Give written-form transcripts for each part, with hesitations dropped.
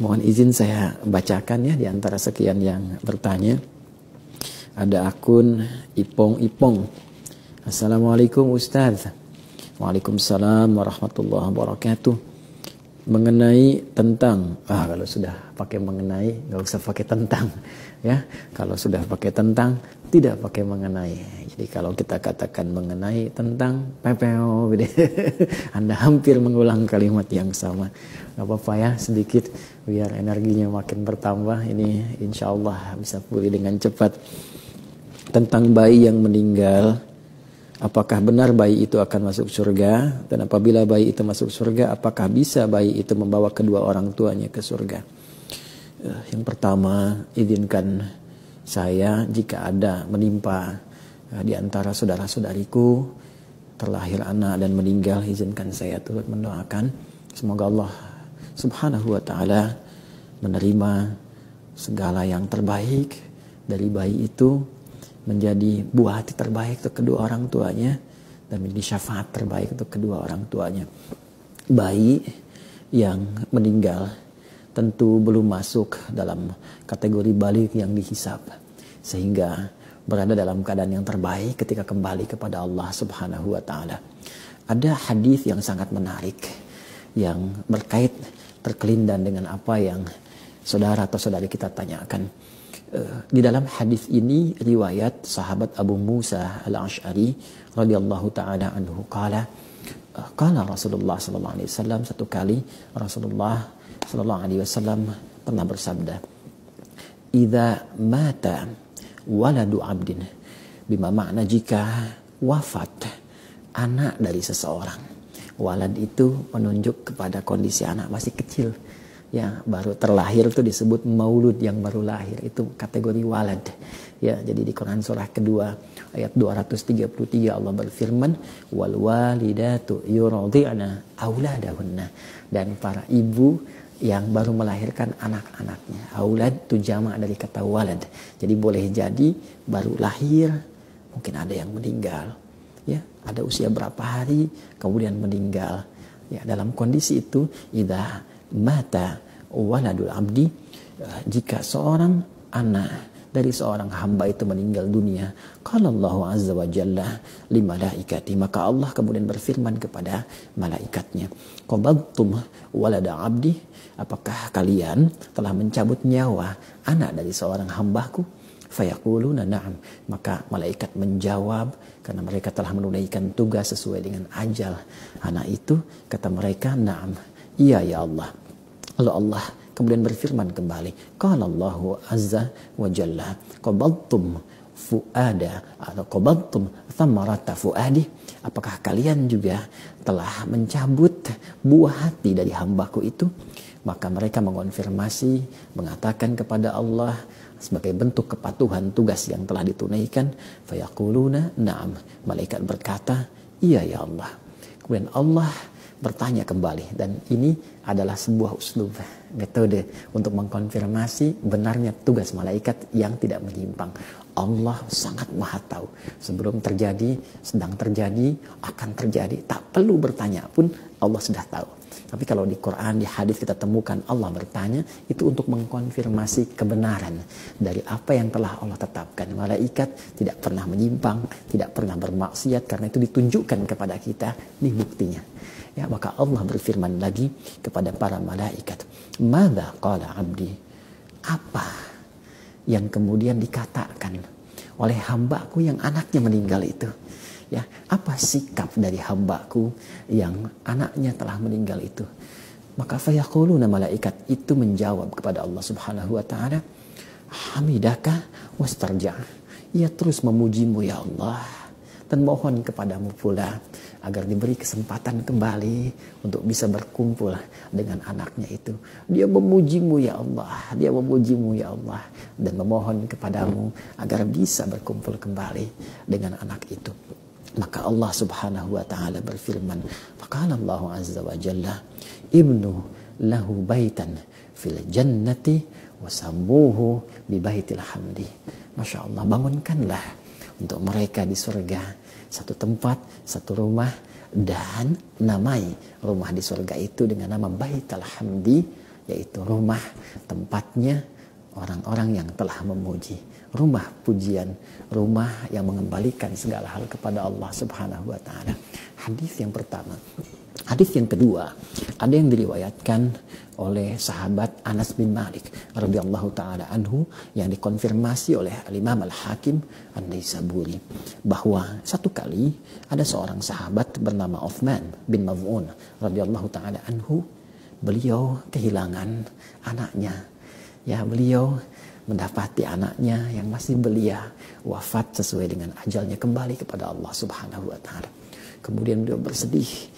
Mohon izin saya bacakan ya di antara sekian yang bertanya. Ada akun Ipong. Assalamualaikum Ustaz. Waalaikumsalam warahmatullahi wabarakatuh. Mengenai tentang, kalau sudah pakai mengenai nggak usah pakai tentang ya. Kalau sudah pakai tentang tidak pakai mengenai. Jadi kalau kita katakan mengenai tentang pepeo gitu. Anda hampir mengulang kalimat yang sama. Gak apa-apa ya, sedikit biar energinya makin bertambah. Ini insya Allah bisa pulih dengan cepat. Tentang bayi yang meninggal, apakah benar bayi itu akan masuk surga? Dan apabila bayi itu masuk surga, apakah bisa bayi itu membawa kedua orang tuanya ke surga? Yang pertama, izinkan saya jika ada menimpa di antara saudara-saudariku terlahir anak dan meninggal, izinkan saya turut mendoakan semoga Allah Subhanahu wa ta'ala menerima segala yang terbaik dari bayi itu, menjadi buah hati terbaik untuk kedua orang tuanya, dan menjadi syafaat terbaik untuk kedua orang tuanya. Bayi yang meninggal tentu belum masuk dalam kategori balik yang dihisab, sehingga berada dalam keadaan yang terbaik ketika kembali kepada Allah Subhanahu wa ta'ala. Ada hadis yang sangat menarik yang terkelindan dengan apa yang saudara atau saudari kita tanyakan. Di dalam hadis ini riwayat sahabat Abu Musa al-Ash'ari radhiyallahu taala anhu qala Rasulullah sallallahu alaihi wasallam, satu kali Rasulullah sallallahu alaihi wasallam pernah bersabda, "Idza mata waladu 'abdin", bima makna jika wafat anak dari seseorang. Walad itu menunjuk kepada kondisi anak masih kecil. Ya, baru terlahir itu disebut maulud, yang baru lahir itu kategori walad. Ya, jadi di Quran surah kedua ayat 233 Allah berfirman, wal walidatu yurdi'na auladahunna, dan para ibu yang baru melahirkan anak-anaknya. Aulad itu jamak dari kata walad. Jadi boleh jadi baru lahir, mungkin ada yang meninggal. Ya, ada usia berapa hari kemudian meninggal. Ya, dalam kondisi itu idza mata waladul abdi, jika seorang anak dari seorang hamba itu meninggal dunia, qala Allahu azza wa jalla li malaikati, maka Allah kemudian berfirman kepada malaikatnya, qabadtum walada abdi, apakah kalian telah mencabut nyawa anak dari seorang hambaku? Fayaquluna na'am, maka malaikat menjawab, karena mereka telah menunaikan tugas sesuai dengan ajal anak itu. Kata mereka, na'am, iya ya Allah. Lalu Allah kemudian berfirman kembali, qala Allahu azza wa jalla qabadtum fuada atau qabadtum thamarata fuadi, apakah kalian juga telah mencabut buah hati dari hambaku itu? Maka mereka mengonfirmasi, mengatakan kepada Allah sebagai bentuk kepatuhan tugas yang telah ditunaikan. Fayaquluna na'am, malaikat berkata, iya ya Allah. Kemudian Allah bertanya kembali, dan ini adalah sebuah uslub, metode untuk mengkonfirmasi benarnya tugas malaikat yang tidak menyimpang. Allah sangat maha tahu. Sebelum terjadi, sedang terjadi, akan terjadi, tak perlu bertanya pun Allah sudah tahu. Tapi kalau di Quran, di hadis kita temukan Allah bertanya, itu untuk mengkonfirmasi kebenaran dari apa yang telah Allah tetapkan. Malaikat tidak pernah menyimpang, tidak pernah bermaksiat, karena itu ditunjukkan kepada kita, ini buktinya. Ya, maka Allah berfirman lagi kepada para malaikat, "Madza qala 'abdi?" Apa yang kemudian dikatakan oleh hambaku yang anaknya meninggal itu? Ya, apa sikap dari hambaku yang anaknya telah meninggal itu? Maka fayaquluna, malaikat itu menjawab kepada Allah Subhanahu wa ta'ala, hamidaka wastarja', ia terus memujimu ya Allah, dan mohon kepadamu pula agar diberi kesempatan kembali untuk bisa berkumpul dengan anaknya itu. Dia memujimu ya Allah, dia memujimu ya Allah, dan memohon kepadamu agar bisa berkumpul kembali dengan anak itu. Maka Allah Subhanahu wa ta'ala berfirman, faqala Allah azza wa jalla, ibnu lahu baitan fil jannati wasammuhu bi baitil hamdi. Masya Allah, bangunkanlah untuk mereka di surga satu tempat, satu rumah, dan namai rumah di surga itu dengan nama Baitul Hamdi, yaitu rumah tempatnya orang-orang yang telah memuji, rumah pujian, rumah yang mengembalikan segala hal kepada Allah Subhanahu wa taala. Hadis yang pertama. Hadis yang kedua, ada yang diriwayatkan oleh sahabat Anas bin Malik radhiyallahu taala anhu yang dikonfirmasi oleh Al-Imam Al-Hakim An-Naisaburi, bahwa satu kali ada seorang sahabat bernama Uthman bin Maz'un radhiyallahu taala anhu. Beliau kehilangan anaknya. Ya, beliau mendapati anaknya yang masih belia wafat sesuai dengan ajalnya, kembali kepada Allah Subhanahu wa taala. Kemudian beliau bersedih.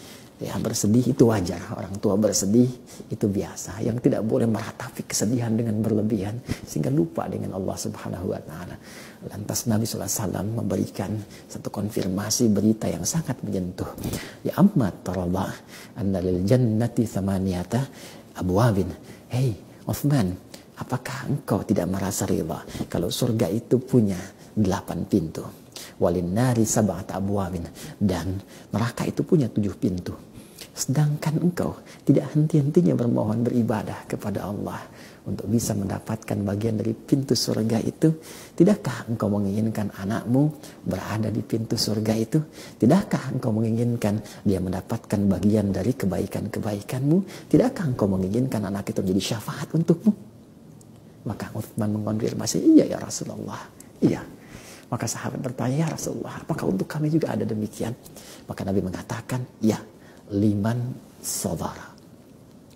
Ya, bersedih itu wajar, orang tua bersedih itu biasa. Yang tidak boleh meratapi kesedihan dengan berlebihan sehingga lupa dengan Allah Subhanahu wa taala. Lantas Nabi SAW memberikan satu konfirmasi berita yang sangat menyentuh. Ya ammat taradha anna lil jannati thamaniyata abwabin. Hei Uthman, apakah engkau tidak merasa rida kalau surga itu punya 8 pintu? Walin nari sab'ata abwabin, dan neraka itu punya 7 pintu. Sedangkan engkau tidak henti-hentinya bermohon beribadah kepada Allah untuk bisa mendapatkan bagian dari pintu surga itu. Tidakkah engkau menginginkan anakmu berada di pintu surga itu? Tidakkah engkau menginginkan dia mendapatkan bagian dari kebaikan-kebaikanmu? Tidakkah engkau menginginkan anak itu menjadi syafaat untukmu? Maka Uthman mengonfirmasi, iya ya Rasulullah, iya. Maka sahabat bertanya, ya Rasulullah, apakah untuk kami juga ada demikian? Maka Nabi mengatakan, ya, liman sabara.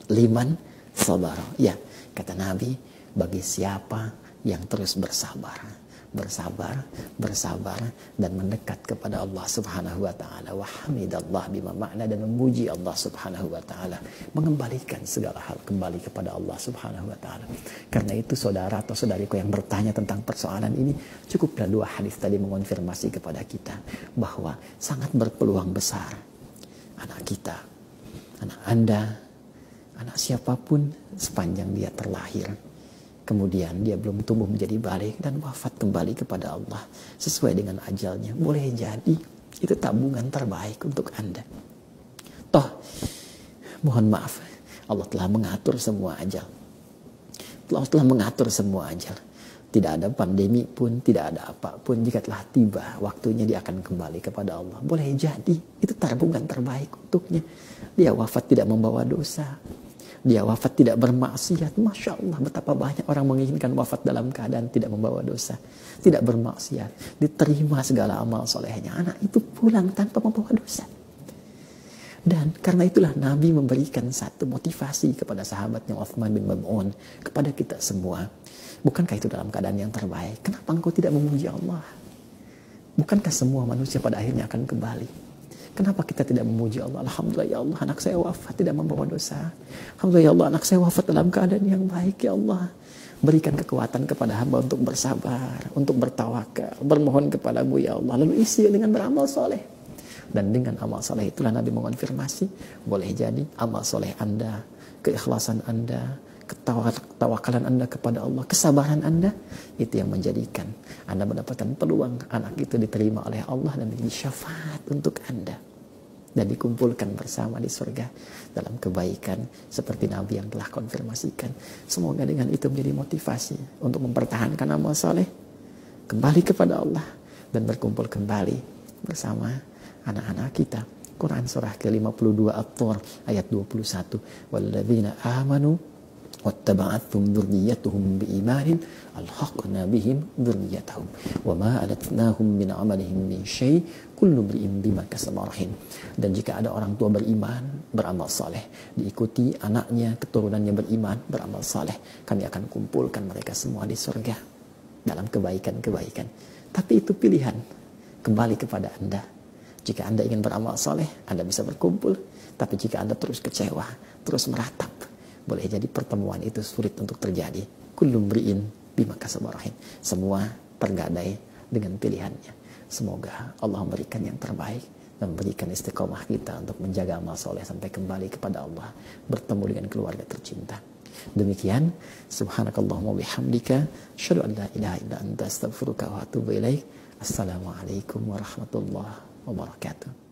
Liman sabara. Ya, kata Nabi, bagi siapa yang terus bersabar, dan mendekat kepada Allah Subhanahu wa taala, wa hamidallah bima makna, dan memuji Allah Subhanahu wa taala, mengembalikan segala hal kembali kepada Allah Subhanahu wa taala. Karena itu saudara atau saudariku yang bertanya tentang persoalan ini, cukuplah 2 hadis tadi mengonfirmasi kepada kita bahwa sangat berpeluang besar anak kita, anak Anda, anak siapapun sepanjang dia terlahir, kemudian dia belum tumbuh menjadi balik dan wafat kembali kepada Allah sesuai dengan ajalnya, boleh jadi itu tabungan terbaik untuk Anda. Toh, mohon maaf, Allah telah mengatur semua ajal. Allah telah mengatur semua ajal. Tidak ada pandemi pun, tidak ada apapun, jika telah tiba waktunya dia akan kembali kepada Allah. Boleh jadi itu tabungan terbaik untuknya. Dia wafat tidak membawa dosa. Dia wafat tidak bermaksiat. Masya Allah, betapa banyak orang menginginkan wafat dalam keadaan tidak membawa dosa, tidak bermaksiat, diterima segala amal solehnya. Anak itu pulang tanpa membawa dosa. Dan karena itulah Nabi memberikan satu motivasi kepada sahabatnya Uthman bin Maz'un, kepada kita semua. Bukankah itu dalam keadaan yang terbaik? Kenapa engkau tidak memuji Allah? Bukankah semua manusia pada akhirnya akan kembali? Kenapa kita tidak memuji Allah? Alhamdulillah ya Allah, anak saya wafat tidak membawa dosa. Alhamdulillah ya Allah, anak saya wafat dalam keadaan yang baik ya Allah. Berikan kekuatan kepada hamba untuk bersabar, untuk bertawakal, bermohon kepadamu ya Allah. Lalu isi dengan beramal soleh. Dan dengan amal soleh itulah Nabi mengonfirmasi, boleh jadi amal soleh Anda, keikhlasan Anda, ketawakalan Anda kepada Allah, kesabaran Anda, itu yang menjadikan Anda mendapatkan peluang anak itu diterima oleh Allah dan menjadi syafaat untuk Anda dan dikumpulkan bersama di surga dalam kebaikan seperti Nabi yang telah konfirmasikan. Semoga dengan itu menjadi motivasi untuk mempertahankan amal soleh, kembali kepada Allah, dan berkumpul kembali bersama anak-anak kita. Quran surah ke-52 At-Tur ayat 21, walladzina amanu wattaba'athum dzurriyyatuhum biimanin alhaqna bihim dzurriyyatahum wama alatnahum min amalihim min syai' kullu imrin bima kasaba rahin. Dan jika ada orang tua beriman, beramal saleh, diikuti anaknya, keturunannya beriman, beramal saleh, kami akan kumpulkan mereka semua di surga dalam kebaikan-kebaikan. Tapi itu pilihan, kembali kepada Anda. Jika Anda ingin beramal saleh, Anda bisa berkumpul. Tapi jika Anda terus kecewa, terus meratap, boleh jadi pertemuan itu sulit untuk terjadi. Kullu mri'in bima kasaba rahin. Semua tergadai dengan pilihannya. Semoga Allah memberikan yang terbaik dan memberikan istiqomah kita untuk menjaga amal soleh sampai kembali kepada Allah, bertemu dengan keluarga tercinta. Demikian, subhanakallahumma bihamdika, asyhadu an la ilaha illa anta, astaghfiruka wa atubu ilaik. Assalamualaikum warahmatullahi wabarakatuh.